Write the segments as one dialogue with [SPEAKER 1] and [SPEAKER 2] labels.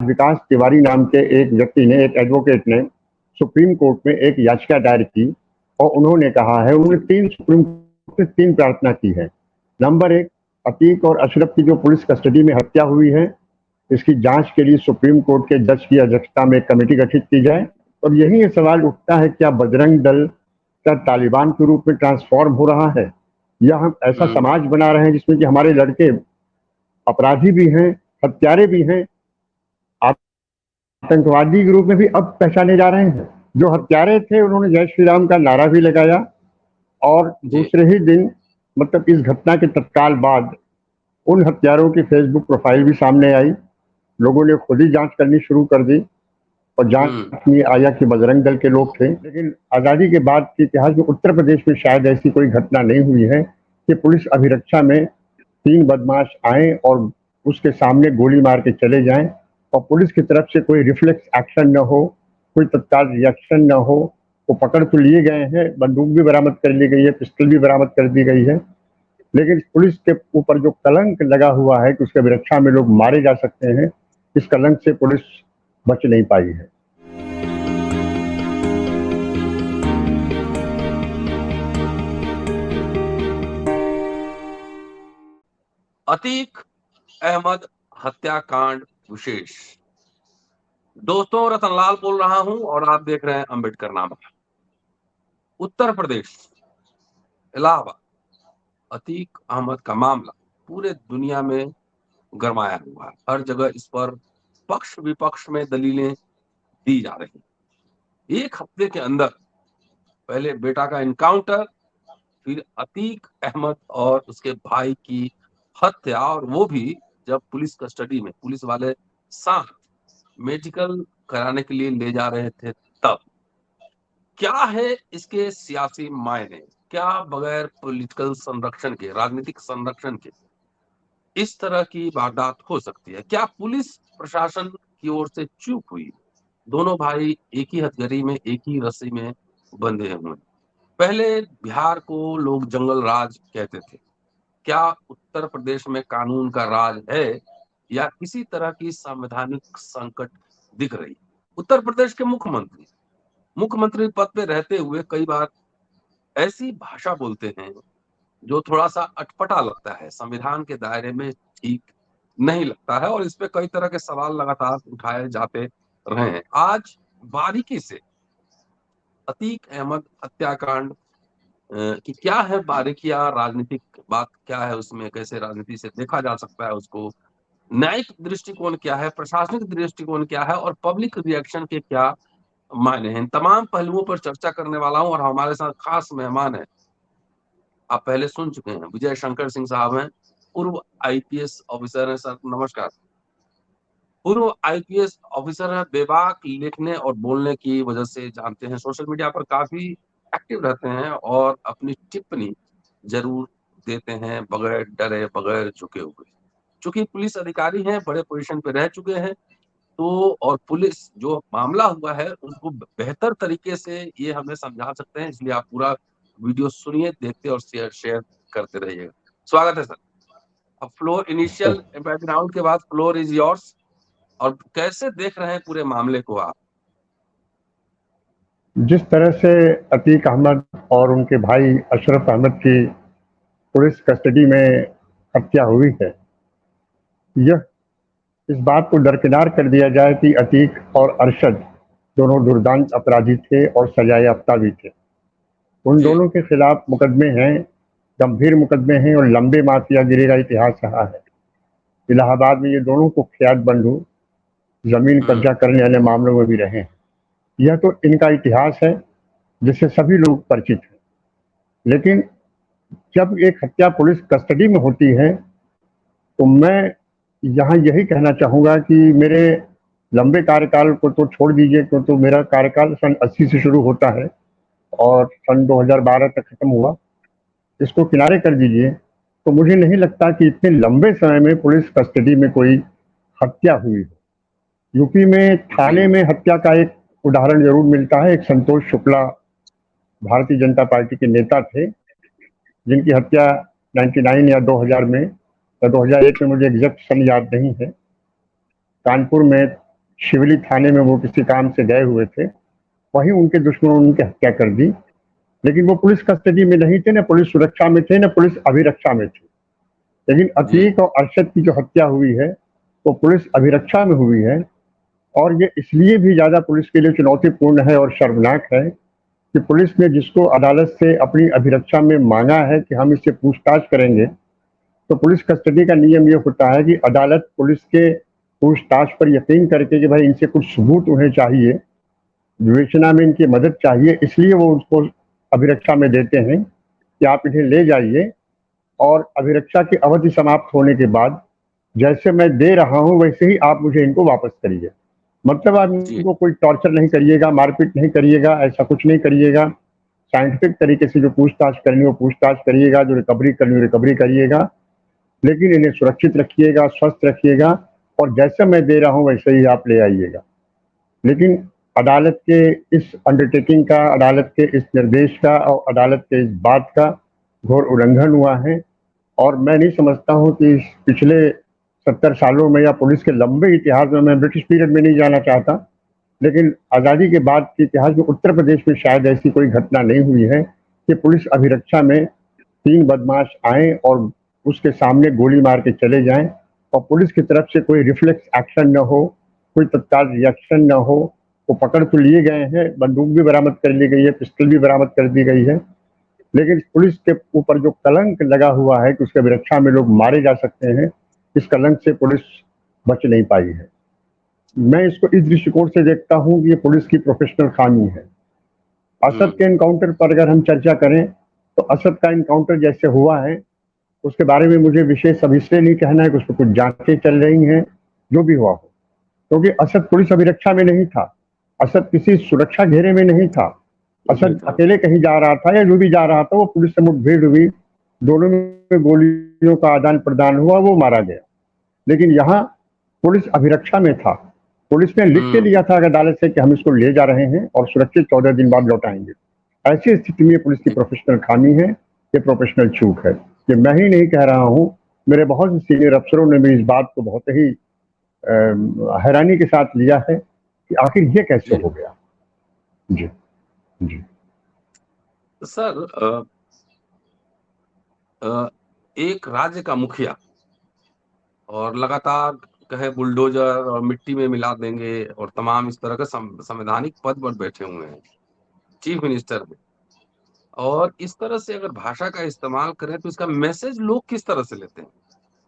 [SPEAKER 1] विकास तिवारी नाम के एक व्यक्ति ने, एक एडवोकेट ने सुप्रीम कोर्ट में एक याचिका दायर की और उन्होंने कहा है, उन्होंने सुप्रीम कोर्ट से 3 प्रार्थना की है। नंबर 1, अतीक और अशरफ की जो पुलिस कस्टडी में हत्या हुई है, इसकी जांच के लिए सुप्रीम कोर्ट के जज की अध्यक्षता में एक कमेटी गठित की जाए। और यही ये सवाल उठता है, क्या बजरंग दल का तालिबान के रूप में ट्रांसफॉर्म हो रहा है, या हम ऐसा समाज बना रहे हैं जिसमें कि हमारे लड़के अपराधी भी हैं, हत्यारे भी हैं, आतंकवादी के रूप में भी अब पहचाने जा रहे हैं। जो हत्यारे थे उन्होंने जय श्री राम का नारा भी लगाया और दूसरे ही दिन, मतलब इस घटना के तत्काल बाद, उन हत्यारों की फेसबुक प्रोफाइल भी सामने आई। लोगों ने खुद ही जांच करनी शुरू कर दी और जांच में आया कि बजरंग दल के लोग थे। लेकिन आज़ादी के बाद के इतिहास में उत्तर प्रदेश में शायद ऐसी कोई घटना नहीं हुई है कि पुलिस अभिरक्षा में 3 बदमाश आए और उसके सामने गोली मार के चले जाएं और पुलिस की तरफ से कोई रिफ्लेक्स एक्शन न हो, कोई तत्काल रिएक्शन न हो। वो पकड़ तो लिए गए हैं, बंदूक भी बरामद कर ली गई है, पिस्टल भी बरामद कर दी गई है, लेकिन पुलिस के ऊपर जो कलंक लगा हुआ है कि उसके अभिरक्षा में लोग मारे जा सकते हैं, इस कलंक से पुलिस बच नहीं पाई है।
[SPEAKER 2] अतीक अहमद हत्याकांड विशेष। दोस्तों, रतनलाल बोल रहा हूं और आप देख रहे हैं अम्बेडकरनामा। उत्तर प्रदेश, इलाहाबाद, अतीक अहमद का मामला पूरे दुनिया में गरमाया हुआ है। हर जगह इस पर पक्ष विपक्ष में दलीलें दी जा रही। एक हफ्ते के अंदर पहले बेटा का एनकाउंटर, फिर अतीक अहमद और उसके भाई की हत्या, और वो भी जब पुलिस कस्टडी में, पुलिस वाले साथ मेडिकल कराने के लिए ले जा रहे थे तब। क्या है इसके सियासी मायने? क्या बगैर पॉलिटिकल संरक्षण के, राजनीतिक संरक्षण के इस तरह की वारदात हो सकती है? क्या पुलिस प्रशासन की ओर से चूक हुई? दोनों भाई एक ही हथकड़ी में, एक ही रस्सी में बंधे हुए। पहले बिहार को लोग जंगल राज कहते थे। क्या उत्तर प्रदेश में कानून का राज है या किसी तरह की संवैधानिक संकट दिख रही? उत्तर प्रदेश के मुख्यमंत्री पद पे रहते हुए कई बार ऐसी भाषा बोलते हैं जो थोड़ा सा अटपटा लगता है, संविधान के दायरे में ठीक नहीं लगता है, और इस पे कई तरह के सवाल लगातार उठाए जाते रहे हैं। आज बारीकी से अतीक अहमद हत्याकांड कि क्या है बारीकियां, राजनीतिक बात क्या है उसमें, कैसे राजनीति से देखा जा सकता है उसको, न्यायिक दृष्टिकोण क्या है, प्रशासनिक दृष्टिकोण क्या है, और पब्लिक रिएक्शन के क्या मायने हैं, तमाम पहलुओं पर चर्चा करने वाला हूं। और हमारे साथ खास मेहमान है, आप पहले सुन चुके हैं, विजय शंकर सिंह साहब हैं, पूर्व आईपीएस ऑफिसर हैं। सर नमस्कार। पूर्व आईपीएस ऑफिसर है, बेबाक लिखने और बोलने की वजह से जानते हैं, सोशल मीडिया पर काफी एक्टिव रहते हैं और अपनी टिप्पणी जरूर देते हैं बगैर डरे, बगैर झुके हुए। चूंकि पुलिस अधिकारी हैं, बड़े पोजीशन पे रह चुके हैं, तो और पुलिस जो मामला हुआ है उनको बेहतर तरीके से ये हमें समझा सकते हैं, इसलिए आप पूरा वीडियो सुनिए, देखते और शेयर करते रहिएगा। स्वागत है सर। अब फ्लोर, इनिशियल बैकग्राउंड के बाद फ्लोर इज योर्स। और कैसे देख रहे हैं पूरे मामले को आप?
[SPEAKER 1] जिस तरह से अतीक अहमद और उनके भाई अशरफ अहमद की पुलिस कस्टडी में हत्या हुई है, यह इस बात को दरकिनार कर दिया जाए कि अतीक और अरशद दोनों दुर्दांत अपराधी थे और सजायाफ्ता भी थे। उन दोनों के खिलाफ मुकदमे हैं, गंभीर मुकदमे हैं, और लंबे माफियागिरी का इतिहास रहा है। इलाहाबाद में ये दोनों कुख्यात बंधु जमीन कब्जा करने वाले मामलों में भी रहे हैं। यह तो इनका इतिहास है जिससे सभी लोग परिचित हैं। लेकिन जब एक हत्या पुलिस कस्टडी में होती है तो मैं यहाँ यही कहना चाहूँगा कि मेरे लंबे कार्यकाल को तो छोड़ दीजिए, तो मेरा कार्यकाल सन 80 से शुरू होता है और सन 2012 तक खत्म हुआ, इसको किनारे कर दीजिए, तो मुझे नहीं लगता कि इतने लंबे समय में पुलिस कस्टडी में कोई हत्या हुई हो। यूपी में थाने में हत्या का एक उदाहरण जरूर मिलता है। एक संतोष शुक्ला भारतीय जनता पार्टी के नेता थे जिनकी हत्या 99 या 2000 में या 2001 में, मुझे एग्जैक्ट सन याद नहीं है, कानपुर में शिवली थाने में वो किसी काम से गए हुए थे, वहीं उनके दुश्मनों ने उनकी हत्या कर दी। लेकिन वो पुलिस कस्टडी में नहीं थे, न पुलिस सुरक्षा में थे, न पुलिस अभिरक्षा में थे। लेकिन अतीक और अरशद की जो हत्या हुई है वो पुलिस अभिरक्षा में हुई है, और ये इसलिए भी ज़्यादा पुलिस के लिए चुनौतीपूर्ण है और शर्मनाक है कि पुलिस ने जिसको अदालत से अपनी अभिरक्षा में मांगा है कि हम इससे पूछताछ करेंगे, तो पुलिस कस्टडी का नियम ये होता है कि अदालत पुलिस के पूछताछ पर यकीन करके कि भाई इनसे कुछ सबूत उन्हें चाहिए, विवेचना में इनकी मदद चाहिए, इसलिए वो उसको अभिरक्षा में देते हैं कि आप इन्हें ले जाइए और अभिरक्षा की अवधि समाप्त होने के बाद जैसे मैं दे रहा हूं वैसे ही आप मुझे इनको वापस करिए। मतलब आप इनको कोई टॉर्चर नहीं करिएगा, मारपीट नहीं करिएगा, ऐसा कुछ नहीं करिएगा। साइंटिफिक तरीके से जो पूछताछ करनी हो पूछताछ करिएगा, जो रिकवरी करनी हो रिकवरी करिएगा, लेकिन इन्हें सुरक्षित रखिएगा, स्वस्थ रखिएगा, और जैसे मैं दे रहा हूं वैसे ही आप ले आइएगा। लेकिन अदालत के इस अंडरटेकिंग का, अदालत के इस निर्देश का और अदालत के इस बात का घोर उल्लंघन हुआ है। और मैं नहीं समझता हूं कि पिछले 70 सालों में या पुलिस के लंबे इतिहास में, मैं ब्रिटिश पीरियड में नहीं जाना चाहता, लेकिन आज़ादी के बाद के इतिहास में उत्तर प्रदेश में शायद ऐसी कोई घटना नहीं हुई है कि पुलिस अभिरक्षा में 3 बदमाश आए और उसके सामने गोली मार के चले जाएं और पुलिस की तरफ से कोई रिफ्लेक्स एक्शन न हो, कोई तत्काल रिएक्शन न हो। वो पकड़ तो लिए गए हैं, बंदूक भी बरामद कर ली गई है, पिस्टल भी बरामद कर दी गई है, लेकिन पुलिस के ऊपर जो कलंक लगा हुआ है कि उसके अभिरक्षा में लोग मारे जा सकते हैं, इस कलंक से पुलिस बच नहीं पाई है। मैं इसको इस दृष्टिकोण से देखता हूं कि ये पुलिस की प्रोफेशनल खामी है। असद के एनकाउंटर पर अगर हम चर्चा करें तो असद का एनकाउंटर जैसे हुआ है उसके बारे में मुझे विशेष अब इसलिए नहीं कहना है कि उस पर कुछ जांचें चल रही हैं, जो भी हुआ हो, क्योंकि असद पुलिस अभिरक्षा में नहीं था, असद किसी सुरक्षा घेरे में नहीं था। असद अकेले कहीं जा रहा था या जो भी जा रहा था, वो पुलिस से मुठभेड़ हुई, दोनों में गोलियों का आदान प्रदान हुआ, वो मारा गया। लेकिन यहाँ पुलिस अभिरक्षा में था, पुलिस ने लिख के लिया था अदालत से कि हम इसको ले जा रहे हैं और सुरक्षित 14 दिन बाद लौटाएंगे। ऐसी स्थिति में पुलिस की प्रोफेशनल खामी है, ये प्रोफेशनल चूक है। ये मैं ही नहीं कह रहा हूँ, मेरे बहुत से सीनियर अफसरों ने भी इस बात को बहुत ही हैरानी के साथ लिया है कि आखिर ये कैसे हो गया। जी जी
[SPEAKER 2] सर, एक राज्य का मुखिया और लगातार कहे बुलडोजर और मिट्टी में मिला देंगे और तमाम इस तरह के संवैधानिक पद पर बैठे हुए हैं, चीफ मिनिस्टर में, और इस तरह से अगर भाषा का इस्तेमाल करें तो इसका मैसेज लोग किस तरह से लेते हैं?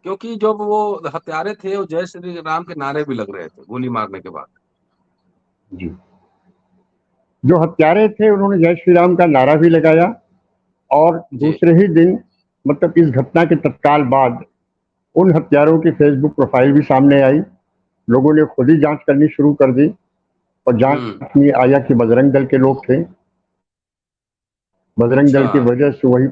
[SPEAKER 2] क्योंकि जब वो हत्यारे थे वो जय श्री राम के नारे भी लग रहे थे गोली मारने के बाद।
[SPEAKER 1] जी, जो हत्यारे थे उन्होंने जय श्री राम का नारा भी लगाया और दूसरे ही दिन, मतलब इस घटना के तत्काल बाद, उन हत्यारों की फेसबुक प्रोफाइल भी सामने आई। लोगों ने खुद ही जांच करनी शुरू कर दी और जांच में आया कि बजरंग दल के लोग थे। बजरंग दल की वजह से वही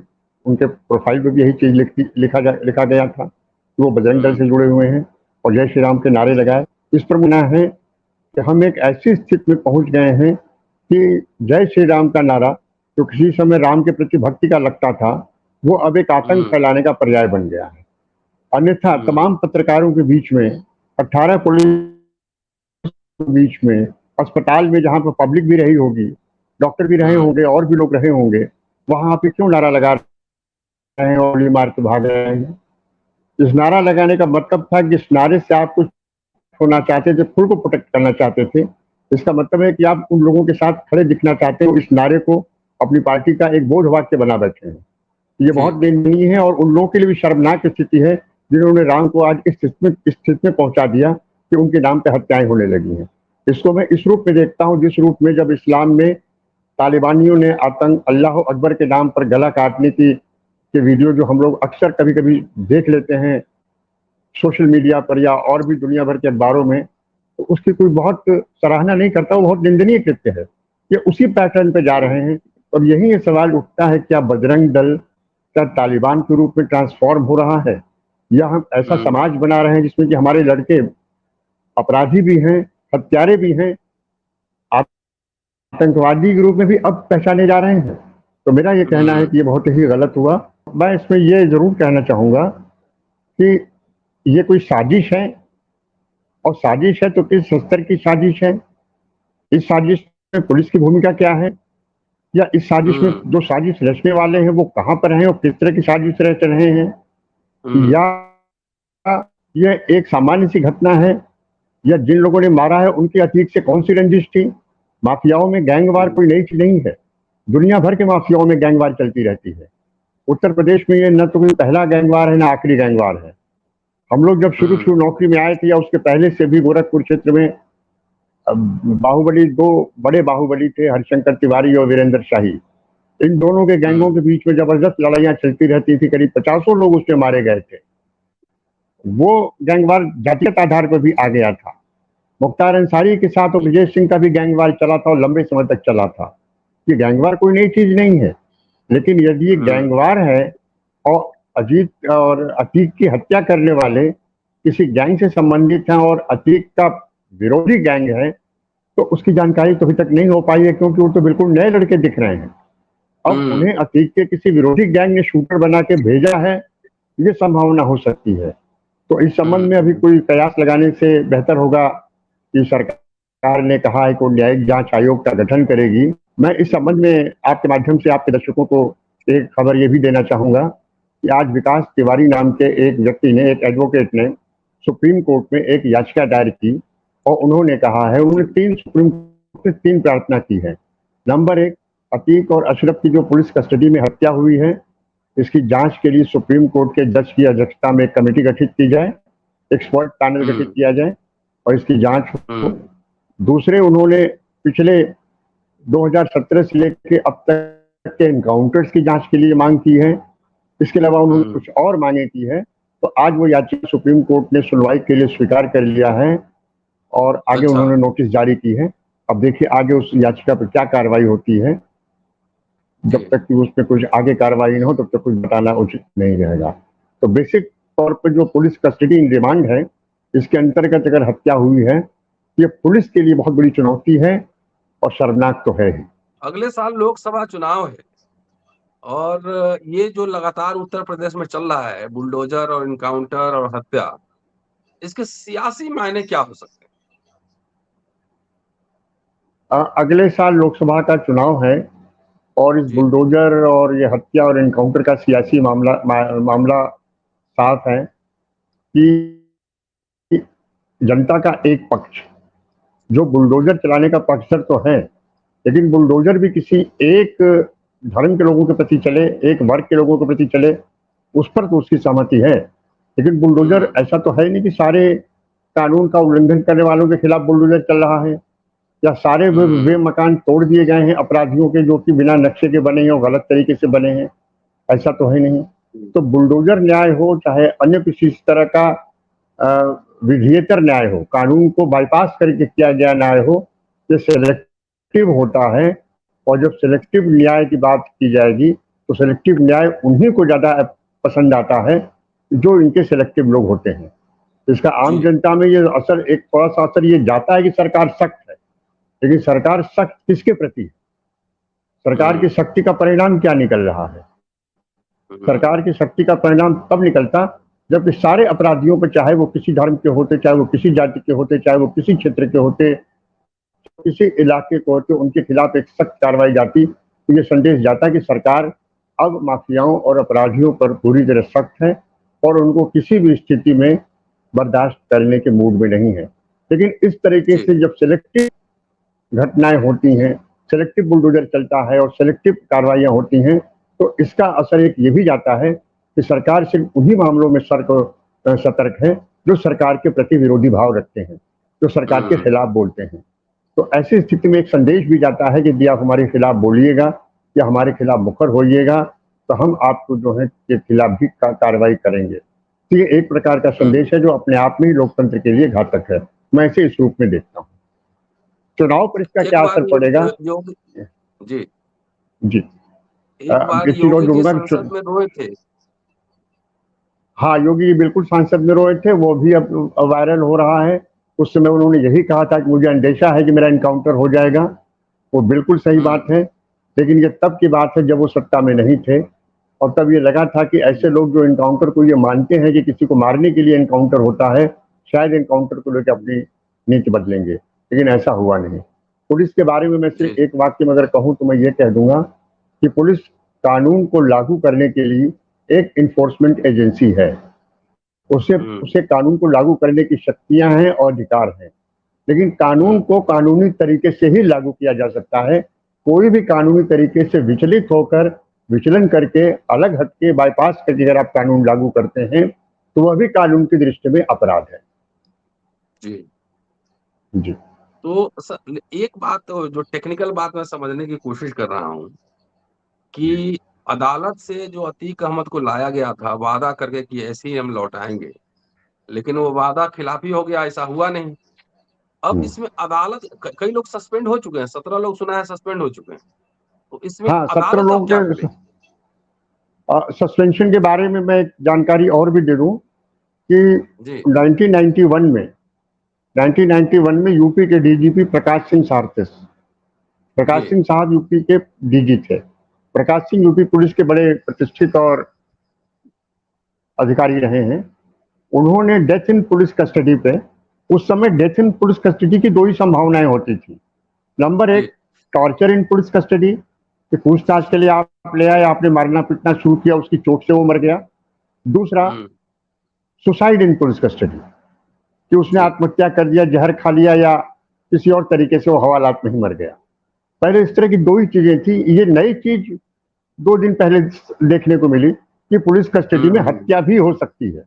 [SPEAKER 1] उनके प्रोफाइल पे भी यही चीज लिखा गया था कि वो बजरंग दल से जुड़े हुए हैं और जय श्री राम के नारे लगाए। इस पर मानना है कि हम एक ऐसी स्थिति में पहुंच गए हैं कि जय श्री राम का नारा जो किसी समय राम के प्रति भक्ति का लगता था, वो अब एक आतंक फैलाने का पर्याय बन गया है। अन्यथा तमाम पत्रकारों के बीच में, 18 पुलिस के बीच में, अस्पताल में जहां पर पब्लिक भी रही होगी, डॉक्टर भी रहे होंगे और भी लोग रहे होंगे, वहां पे क्यों नारा लगा रहे हैं और गोली मार के भाग रहे हैं? इस नारा लगाने का मतलब था कि इस नारे से आप कुछ होना चाहते थे, खुद को प्रोटेक्ट करना चाहते थे। इसका मतलब है कि आप उन लोगों के साथ खड़े दिखना चाहते हो, इस नारे को अपनी पार्टी का एक बोध वाक्य बना बैठे हैं। ये बहुत दयनीय है और उन लोगों के लिए भी शर्मनाक स्थिति है जिन्होंने राम को आज इस स्थिति में पहुंचा दिया कि उनके नाम पे हत्याएं होने लगी हैं। इसको मैं इस रूप में देखता हूं, जिस रूप में जब इस्लाम में तालिबानियों ने आतंक अल्लाह अकबर के नाम पर गला काटने की के वीडियो जो हम लोग अक्सर कभी कभी देख लेते हैं सोशल मीडिया पर या और भी दुनिया भर के अखबारों में, तो उसकी कोई बहुत सराहना नहीं करता, वो बहुत निंदनीय कृत्य है। ये उसी पैटर्न पे जा रहे हैं और यही ये सवाल उठता है, क्या बजरंग दल का तालिबान के रूप में ट्रांसफॉर्म हो रहा है या हम ऐसा समाज बना रहे हैं जिसमें कि हमारे लड़के अपराधी भी हैं, हत्यारे भी हैं, आतंकवादी के रूप में भी अब पहचाने जा रहे हैं। तो मेरा ये कहना है कि ये बहुत ही गलत हुआ। मैं इसमें ये जरूर कहना चाहूंगा कि ये कोई साजिश है और साजिश है तो किस स्तर की साजिश है, इस साजिश में पुलिस की भूमिका क्या है, या इस साजिश में जो साजिश रचने वाले हैं वो कहाँ पर हैं और किस तरह की साजिश रच रहे हैं, या यह एक सामान्य सी घटना है, या जिन लोगों ने मारा है उनकी अतीत से कौन सी रंजिश थी। माफियाओं में गैंगवार कोई नई चीज नहीं है, दुनिया भर के माफियाओं में गैंगवार चलती रहती है। उत्तर प्रदेश में ये न तो कोई पहला गैंगवार है न आखिरी गैंगवार है। हम लोग जब शुरू नौकरी में आए थे या उसके पहले से भी गोरखपुर क्षेत्र में बाहुबली, दो बड़े बाहुबली थे, हरिशंकर तिवारी और वीरेंद्र शाही। इन दोनों के गैंगों के बीच में जबरदस्त लड़ाइयां चलती रहती थी, करीब 50 लोग उसमें मारे गए थे। वो गैंगवार जातीय आधार पर भी आ गया था। मुख्तार अंसारी के साथ और विजय सिंह का भी गैंगवार चला था और लंबे समय तक चला था। ये गैंगवार कोई नई चीज नहीं है, लेकिन यदि ये गैंगवार है और अजीत और अतीक की हत्या करने वाले किसी गैंग से संबंधित हैं और अतीक का विरोधी गैंग है, तो उसकी जानकारी तो अभी तक नहीं हो पाई है, क्योंकि वो तो बिल्कुल नए लड़के दिख रहे हैं। अब उन्हें अतीक के किसी विरोधी गैंग ने शूटर बना के भेजा है, ये संभावना हो सकती है। तो इस संबंध में अभी कोई कयास लगाने से बेहतर होगा कि सरकार ने कहा है कि न्यायिक जांच आयोग का गठन करेगी। मैं इस संबंध में आपके माध्यम से आपके दर्शकों को एक खबर ये भी देना चाहूंगा कि आज विकास तिवारी नाम के एक व्यक्ति ने, एक एडवोकेट ने सुप्रीम कोर्ट में एक याचिका दायर की और उन्होंने कहा है, उन्होंने सुप्रीम कोर्ट से 3 प्रार्थना की है। नंबर 1, अतीक और अशरफ की जो पुलिस कस्टडी में हत्या हुई है, इसकी जांच के लिए सुप्रीम कोर्ट के जज की अध्यक्षता में एक कमेटी गठित की जाए, एक्सपर्ट पैनल गठित किया जाए और इसकी जांच हो। दूसरे, उन्होंने पिछले 2017 से लेकर अब तक के एनकाउंटर्स की जांच के लिए मांग की है। इसके अलावा उन्होंने कुछ और मांगे की है। तो आज वो याचिका सुप्रीम कोर्ट ने सुनवाई के लिए स्वीकार कर लिया है और आगे उन्होंने नोटिस जारी की है। अब देखिए आगे उस याचिका पर क्या कार्रवाई होती है। जब तक कि उसमें कुछ आगे कार्रवाई न हो तब तक कुछ बताना उचित नहीं रहेगा। तो बेसिक तौर पर जो पुलिस कस्टडी इन रिमांड है, इसके अंतर्गत अगर हत्या हुई है, ये पुलिस के लिए बहुत बड़ी चुनौती है और शर्मनाक तो है ही।
[SPEAKER 2] अगले साल लोकसभा चुनाव है और ये जो लगातार उत्तर प्रदेश में चल रहा है, बुलडोजर और इनकाउंटर और हत्या, इसके सियासी मायने क्या हो सकते हैं?
[SPEAKER 1] अगले साल लोकसभा का चुनाव है और इस बुलडोजर और ये हत्या और इनकाउंटर का सियासी मामला साफ है कि जनता का एक पक्ष जो बुलडोजर चलाने का पक्षधर तो है, लेकिन बुलडोजर भी किसी एक धर्म के लोगों के प्रति चले, एक वर्ग के लोगों के प्रति चले, उस पर तो उसकी सहमति है। लेकिन बुलडोजर ऐसा तो है नहीं कि सारे कानून का उल्लंघन करने वालों के खिलाफ बुलडोजर चल रहा है, या सारे वे मकान तोड़ दिए गए हैं अपराधियों के, जो कि बिना नक्शे के बने हैं और गलत तरीके से बने हैं, ऐसा तो है नहीं। तो बुलडोजर न्याय हो चाहे अन्य किसी तरह का विधियेतर न्याय हो, कानून को बाईपास करके किया गया न्याय हो, ये सिलेक्टिव होता है। और जब सिलेक्टिव न्याय की बात की जाएगी तो सिलेक्टिव न्याय उन्हीं को ज्यादा पसंद आता है जो इनके सिलेक्टिव लोग होते हैं। इसका आम जनता में ये असर, एक थोड़ा सा असर ये जाता है कि सरकार सख्त है, लेकिन सरकार सख्त किसके प्रति है? सरकार की शक्ति का परिणाम क्या निकल रहा है? सरकार की शक्ति का परिणाम तब निकलता जबकि सारे अपराधियों पर, चाहे वो किसी धर्म के होते, चाहे वो किसी जाति के होते, चाहे वो किसी क्षेत्र के होते, किसी इलाके के होते, उनके खिलाफ एक सख्त कार्रवाई जाती। तो ये संदेश जाता कि सरकार अब माफियाओं और अपराधियों पर पूरी तरह सख्त है और उनको किसी भी स्थिति में बर्दाश्त करने के मूड में नहीं है। लेकिन इस तरीके से जब सिलेक्टिव घटनाएं होती हैं, सिलेक्टिव बुलडोजर चलता है और सिलेक्टिव कार्रवाइयां होती हैं, तो इसका असर एक ये भी जाता है कि सरकार सिर्फ उन्हीं मामलों में सतर्क है जो सरकार के प्रति विरोधी भाव रखते हैं, जो सरकार के खिलाफ बोलते हैं। तो ऐसी स्थिति में एक संदेश भी जाता है कि यदि आप हमारे खिलाफ बोलिएगा या हमारे खिलाफ मुखर होइएगा तो हम आपको जो है के खिलाफ भी कार्रवाई करेंगे। तो ये एक प्रकार का संदेश है जो अपने आप में ही लोकतंत्र के लिए घातक है। मैं इसे इस रूप में देखता हूँ। चुनाव पर इसका क्या असर पड़ेगा?
[SPEAKER 2] जी
[SPEAKER 1] जी,
[SPEAKER 2] एक बार योगी संसद में रोए थे।
[SPEAKER 1] हाँ, योगी बिल्कुल संसद में रोए थे, वो भी अब वायरल हो रहा है। उस समय उन्होंने यही कहा था कि मुझे अंदेशा है कि मेरा इनकाउंटर हो जाएगा। वो बिल्कुल सही बात है, लेकिन ये तब की बात है जब वो सत्ता में नहीं थे और तब ये लगा था कि ऐसे लोग जो इनकाउंटर को ये मानते हैं कि किसी को मारने के लिए इनकाउंटर होता है, शायद एनकाउंटर को लेकर अपनी नीति बदलेंगे, लेकिन ऐसा हुआ नहीं। पुलिस के बारे में मैं सिर्फ
[SPEAKER 2] जी
[SPEAKER 1] एक वाक्य में अगर कहूं तो मैं ये कह दूंगा कि पुलिस कानून को लागू करने के लिए एक इन्फोर्समेंट एजेंसी है। उसे उसे कानून को लागू करने की शक्तियां हैं और अधिकार हैं, लेकिन कानून को कानूनी तरीके से ही लागू किया जा सकता है। कोई भी कानूनी तरीके से विचलित होकर, विचलन करके, अलग हटके, बाईपास करके अगर आप कानून लागू करते हैं तो वह भी कानून की दृष्टि में अपराध है।
[SPEAKER 2] जी
[SPEAKER 1] जी
[SPEAKER 2] तो सर एक बात जो टेक्निकल बात मैं समझने की कोशिश कर रहा हूँ कि अदालत से जो अतीक अहमद को लाया गया था वादा करके कि ऐसे ही हम लौटाएंगे, लेकिन वो वादा खिलाफी हो गया, ऐसा हुआ नहीं। अब इसमें अदालत कई लोग सस्पेंड हो चुके हैं, 17 लोग सुना है सस्पेंड हो चुके हैं, तो इसमें
[SPEAKER 1] हाँ, 17
[SPEAKER 2] अदालत अब
[SPEAKER 1] लोग
[SPEAKER 2] क्या करेगी?
[SPEAKER 1] सस्पेंशन के बारे में मैं एक जानकारी और भी दे दूं कि
[SPEAKER 2] जी
[SPEAKER 1] 1991 में यूपी के डीजीपी प्रकाश सिंह साहब यूपी के डीजी थे। प्रकाश सिंह यूपी पुलिस के बड़े प्रतिष्ठित और अधिकारी रहे हैं। उन्होंने डेथ इन पुलिस कस्टडी पे, उस समय डेथ इन पुलिस कस्टडी की दो ही संभावनाएं होती थी। नंबर एक, टॉर्चर इन पुलिस कस्टडी, कि पूछताछ के लिए आप ले आए, आपने मारना पीटना शुरू किया, उसकी चोट से वो मर गया। दूसरा, सुसाइड इन पुलिस कस्टडी, कि उसने आत्महत्या कर दिया, जहर खा लिया या किसी और तरीके से वो हवालात में ही मर गया। पहले इस तरह की दो ही चीजें थी। ये नई चीज 2 दिन पहले देखने को मिली कि पुलिस कस्टडी में हत्या भी हो सकती है।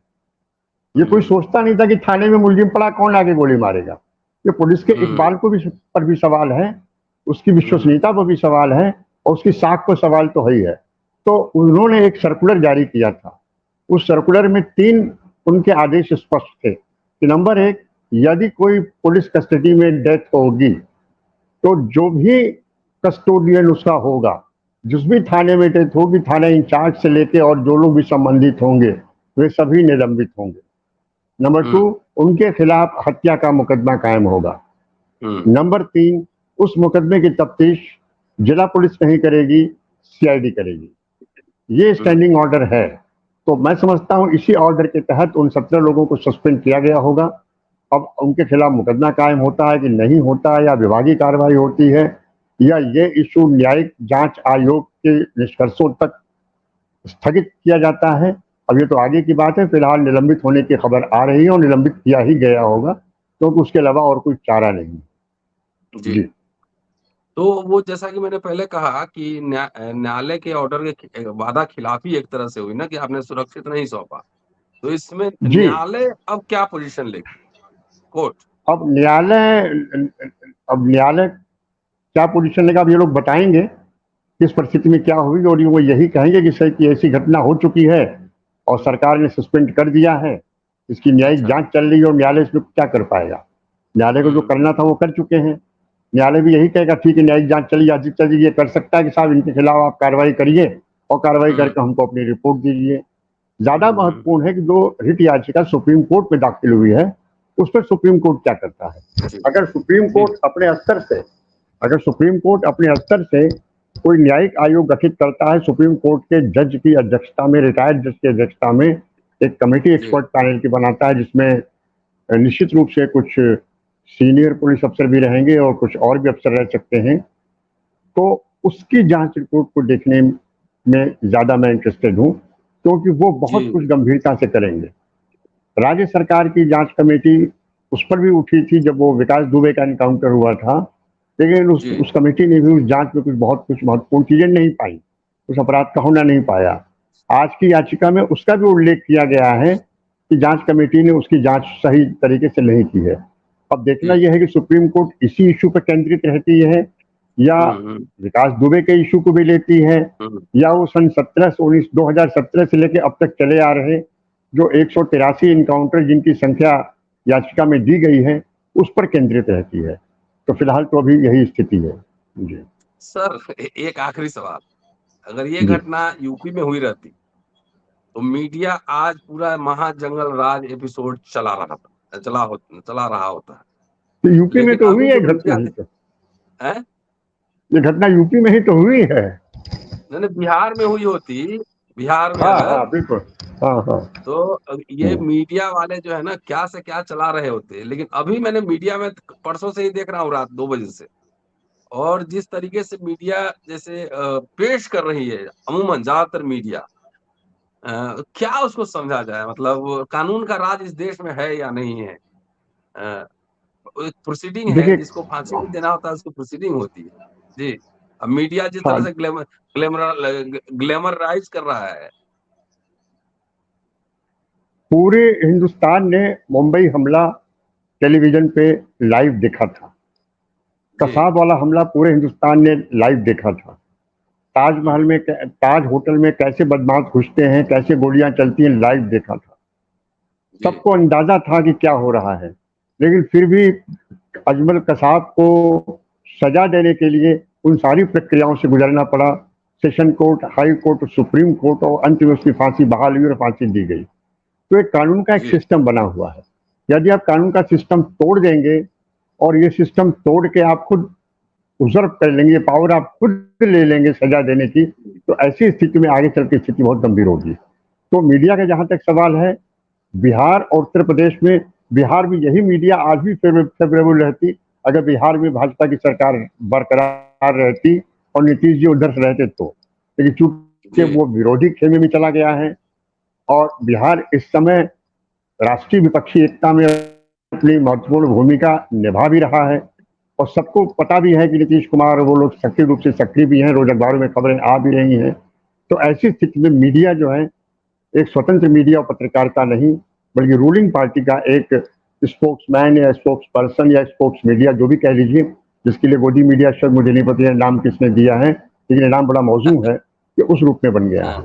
[SPEAKER 1] ये कोई सोचता नहीं था कि थाने में मुलजिम पड़ा, कौन आगे गोली मारेगा। ये पुलिस के इकबाल को भी पर भी सवाल है, उसकी विश्वसनीयता पर भी सवाल है, और उसकी साख को सवाल तो है ही है। तो उन्होंने एक सर्कुलर जारी किया था। उस सर्कुलर में 3 उनके आदेश स्पष्ट थे कि नंबर 1, यदि कोई पुलिस कस्टडी में डेथ होगी तो जो भी कस्टोडियन उसका होगा, जिस भी थाने में डेथ होगी, थाना इंचार्ज से लेके और जो लोग भी संबंधित होंगे वे सभी निलंबित होंगे। नंबर 2, उनके खिलाफ हत्या का मुकदमा कायम होगा। नंबर 3, उस मुकदमे की तफ्तीश जिला पुलिस नहीं करेगी, सीआईडी करेगी। ये स्टैंडिंग ऑर्डर है। तो मैं समझता हूं इसी ऑर्डर के तहत उन 17 लोगों को सस्पेंड किया गया होगा। अब उनके खिलाफ मुकदमा कायम होता है कि नहीं होता है, या विभागीय कार्रवाई होती है, या ये इशू न्यायिक जांच आयोग के निष्कर्षों तक स्थगित किया जाता है, अब ये तो आगे की बात है। फिलहाल निलंबित होने की खबर आ रही है और निलंबित किया ही गया होगा, क्योंकि उसके अलावा और कोई चारा नहीं।
[SPEAKER 2] जी तो वो जैसा कि मैंने पहले कहा कि न्यायालय के ऑर्डर के वादा खिलाफी एक तरह से हुई ना, कि आपने सुरक्षित नहीं सौंपा, तो इसमें न्यायालय अब क्या पोजीशन लेगी, कोर्ट?
[SPEAKER 1] अब न्यायालय क्या पोजीशन लेगा, अब ये लोग बताएंगे किस परिस्थिति में क्या हुई, और वो यही कहेंगे कि सही की ऐसी घटना हो चुकी है और सरकार ने सस्पेंड कर दिया है, इसकी न्यायिक जांच चल रही है, और न्यायालय इसमें क्या कर पाएगा। न्यायालय को जो करना था वो कर चुके हैं। न्यायालय भी यही कहेगा ठीक है, न्यायिक जांच चली, अधिक ये कर सकता है कि साहब इनके खिलाफ आप कार्रवाई करिए और कार्रवाई करके हमको अपनी रिपोर्ट दीजिए। ज्यादा महत्वपूर्ण है कि जो रिट याचिका सुप्रीम कोर्ट में दाखिल हुई है, उस पर सुप्रीम कोर्ट क्या करता है। अगर सुप्रीम कोर्ट अपने स्तर से कोई न्यायिक आयोग गठित करता है, सुप्रीम कोर्ट के जज की अध्यक्षता में, रिटायर्ड जज की अध्यक्षता में एक कमेटी एक्सपर्ट पैनल की बनाता है, जिसमें निश्चित रूप से कुछ सीनियर पुलिस अफसर भी रहेंगे और कुछ और भी अफसर रह सकते हैं, तो उसकी जांच रिपोर्ट को देखने में ज्यादा मैं इंटरेस्टेड हूं, क्योंकि वो बहुत कुछ गंभीरता से करेंगे। राज्य सरकार की जांच कमेटी उस पर भी उठी थी जब वो विकास दुबे का एनकाउंटर हुआ था, लेकिन उस कमेटी ने भी उस जांच में कुछ बहुत कुछ महत्वपूर्ण चीजें नहीं पाई, उस अपराध का होना नहीं पाया। आज की याचिका में उसका भी उल्लेख किया गया है कि जांच कमेटी ने उसकी जांच सही तरीके से नहीं की है। अब देखना यह है कि सुप्रीम कोर्ट इसी इशू पर केंद्रित रहती है, या विकास दुबे के इशू को भी लेती है, या वो सन 2017 से लेकर अब तक चले आ रहे जो 183 इनकाउंटर जिनकी संख्या याचिका में दी गई है, उस पर केंद्रित रहती है। तो फिलहाल तो अभी यही स्थिति है। जी
[SPEAKER 2] सर, एक आखिरी सवाल, अगर ये घटना यूपी में हुई रहती तो मीडिया आज पूरा महाजंगल राज एपिसोड चला रहा होता।
[SPEAKER 1] तो यूपी में तो हुई है घटना, ही तो ये घटना यूपी में ही तो हुई है।
[SPEAKER 2] बिहार में हुई होती, बिहार में
[SPEAKER 1] हाँ
[SPEAKER 2] अगर,
[SPEAKER 1] हाँ बिल्कुल। हाँ हाँ।
[SPEAKER 2] तो ये
[SPEAKER 1] हम्म।
[SPEAKER 2] मीडिया वाले जो है ना क्या से क्या चला रहे होते हैं। लेकिन अभी मैंने मीडिया में परसों से ही देख रहा हूँ रात 2 बजे से, और जिस तरीके से मीडिया जैसे पेश कर रही है, अमूमन ज्यादातर मीडिया, क्या उसको समझा जाए? मतलब कानून का राज इस देश में है या नहीं है? अ, एक प्रोसीडिंग है,
[SPEAKER 1] देखिए।
[SPEAKER 2] जिसको फांसी भी देना होता है उसको प्रोसीडिंग होती है। जी। अब मीडिया जिस तरह
[SPEAKER 1] हाँ,
[SPEAKER 2] से ग्लैमराइज कर रहा है।
[SPEAKER 1] पूरे हिंदुस्तान ने मुंबई हमला टेलीविजन पे लाइव देखा था।
[SPEAKER 2] जी।
[SPEAKER 1] कसाब वाला हमला पूरे हिंदुस्तान ने लाइव देखा था। ताजमहल
[SPEAKER 2] हुँ।
[SPEAKER 1] में ताज होटल में कैसे बदमाश घुसते हैं, कैसे गोलियां चलती हैं, लाइव देखा था।
[SPEAKER 2] जी।
[SPEAKER 1] सबको अंदाजा था कि क्या हो रहा है, लेकिन फिर भी अजमल कसाब को सजा देने के लिए उन सारी प्रक्रियाओं से गुजरना पड़ा। Session court, high court, supreme court, और अंत में उसकी फांसी बहाल हुई और फांसी दी गई। तो एक कानून का एक
[SPEAKER 2] जी।
[SPEAKER 1] सिस्टम बना हुआ है। यदि आप कानून का सिस्टम तोड़ देंगे और ये सिस्टम तोड़ के आप खुद उजर्व कर लेंगे, पावर आप खुद ले लेंगे सजा देने की, तो ऐसी स्थिति में आगे चल के स्थिति बहुत गंभीर होगी। तो मीडिया का जहां तक सवाल है, बिहार और उत्तर प्रदेश में, बिहार में यही मीडिया आज भी फेवरेबल रहती अगर बिहार में भाजपा की सरकार बरकरार रहती और नीतीश जी उधर से रहते तो। लेकिन चूंकि
[SPEAKER 2] जी।
[SPEAKER 1] वो विरोधी खेमे में चला गया है और बिहार इस समय राष्ट्रीय विपक्षी एकता में अपनी महत्वपूर्ण भूमिका निभा भी रहा है, और सबको पता भी है कि नीतीश कुमार और वो लोग सक्रिय रूप से सक्रिय भी हैं, रोज अखबारों में खबरें आ भी रही हैं। तो ऐसी स्थिति में मीडिया जो है, एक स्वतंत्र मीडिया और पत्रकारिता नहीं, बल्कि रूलिंग पार्टी का एक स्पोक्समैन या स्पोक्स पर्सन या स्पोक्स मीडिया जो भी कह लीजिए, जिसके लिए गोदी मीडिया शब्द मुझे नहीं पता नाम किसने दिया है, लेकिन ये नाम बड़ा मौजूद है, कि उस रूप में बन गया
[SPEAKER 2] हाँ।
[SPEAKER 1] है।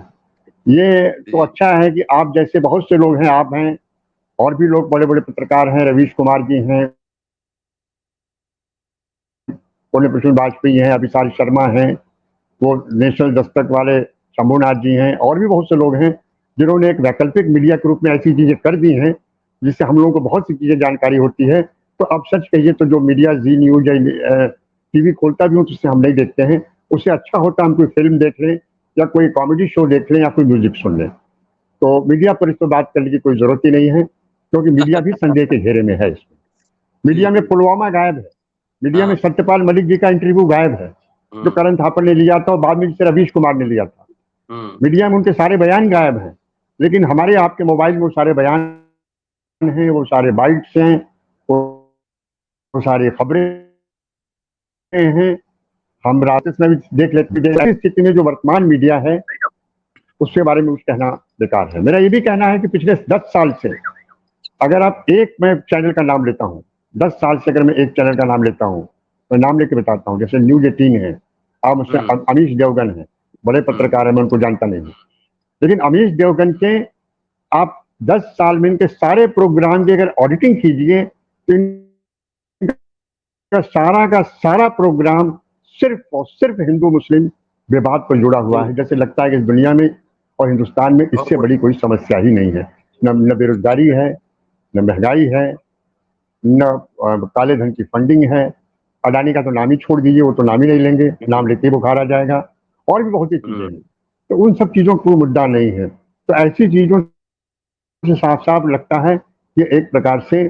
[SPEAKER 1] ये तो
[SPEAKER 2] जी।
[SPEAKER 1] अच्छा है कि आप जैसे बहुत से लोग हैं, आप हैं और भी लोग बड़े बड़े पत्रकार हैं, रवीश कुमार जी हैं, पुण्य प्रसून वाजपेयी हैं, अभिसार शर्मा हैं, वो नेशनल दस्तक वाले शंभुनाथ जी हैं, और भी बहुत से लोग हैं जिन्होंने एक वैकल्पिक मीडिया के रूप में ऐसी चीजें कर दी हैं जिससे हम लोगों को बहुत सी चीजें जानकारी होती है। तो अब सच कहिए तो जो मीडिया जी न्यूज या टीवी खोलता भी हूँ तो उससे हम नहीं देखते हैं। उससे अच्छा होता हम कोई फिल्म देख लें या कोई कॉमेडी शो देख लें या कोई म्यूजिक सुन लें। तो मीडिया पर इस पर बात करने की कोई जरूरत ही नहीं है, क्योंकि मीडिया भी संदेह के घेरे में है। इसमें
[SPEAKER 2] जी,
[SPEAKER 1] मीडिया में
[SPEAKER 2] जी।
[SPEAKER 1] पुलवामा गायब है, मीडिया में
[SPEAKER 2] हाँ।
[SPEAKER 1] सत्यपाल मलिक जी का इंटरव्यू गायब है, जो
[SPEAKER 2] हुँ।
[SPEAKER 1] करण थापर ने लिया था और बाद में जिसे रवीश कुमार ने लिया था।
[SPEAKER 2] हुँ।
[SPEAKER 1] मीडिया में उनके सारे बयान गायब हैं, लेकिन हमारे आपके मोबाइल में वो सारे बयान हैं, वो सारे बाइट्स हैं, वो सारी खबरें हैं। हम रात में भी देख लेते हैं। ऐसी स्थिति में जो वर्तमान मीडिया है उसके बारे में कुछ कहना बेकार है। मेरा ये भी कहना है कि पिछले 10 साल से, अगर आप एक, मैं चैनल का नाम लेता हूँ, 10 साल से अगर मैं एक चैनल का नाम लेता हूँ, मैं नाम लेके बताता हूँ, जैसे न्यूज 18 है, आप उसमें
[SPEAKER 2] हुँ।
[SPEAKER 1] अमीश देवगन है, बड़े
[SPEAKER 2] हुँ।
[SPEAKER 1] पत्रकार है, मैं उनको जानता नहीं हूँ, लेकिन अमीश देवगन के आप 10 साल में इनके सारे प्रोग्राम की अगर ऑडिटिंग कीजिए तो इनका सारा प्रोग्राम सिर्फ और सिर्फ हिंदू मुस्लिम विवाद पर जुड़ा हुआ
[SPEAKER 2] जी।
[SPEAKER 1] है। जैसे लगता है कि इस दुनिया में और हिंदुस्तान में
[SPEAKER 2] और
[SPEAKER 1] इससे
[SPEAKER 2] कुछ
[SPEAKER 1] बड़ी कोई समस्या ही नहीं है। न बेरोजगारी है, न महंगाई है, न काले धन की फंडिंग है। अडानी का तो नाम ही छोड़ दीजिए, वो तो नाम ही नहीं लेंगे, नाम
[SPEAKER 2] नहीं।
[SPEAKER 1] लेते ही बुखार आ जाएगा। और भी बहुत सी चीजें
[SPEAKER 2] हुँ।
[SPEAKER 1] हैं, तो उन सब चीजों को मुद्दा नहीं है। तो ऐसी चीजों से साफ साफ लगता है कि एक प्रकार से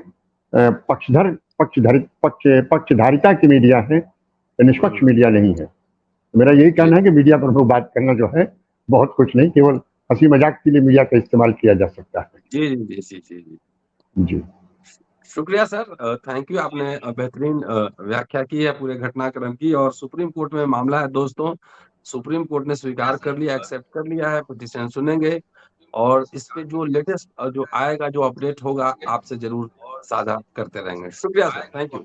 [SPEAKER 1] पक्षधारिता की मीडिया है, निष्पक्ष
[SPEAKER 2] हुँ।
[SPEAKER 1] मीडिया नहीं है। मेरा यही
[SPEAKER 2] जी।
[SPEAKER 1] कहना है कि मीडिया पर लोग बात करना जो है, बहुत कुछ नहीं, केवल हंसी मजाक के लिए मीडिया का इस्तेमाल किया जा सकता है।
[SPEAKER 2] जी, जी, जी, जी, जी, जी।
[SPEAKER 1] जी।
[SPEAKER 2] शुक्रिया सर, थैंक यू। आपने बेहतरीन व्याख्या की है पूरे घटनाक्रम की। और सुप्रीम कोर्ट में मामला है दोस्तों, सुप्रीम कोर्ट ने स्वीकार कर लिया, एक्सेप्ट कर लिया है, पिटीशन सुनेंगे और इस पे जो लेटेस्ट जो आएगा, जो अपडेट होगा, आपसे ज़रूर साझा करते रहेंगे। शुक्रिया सर, थैंक यू।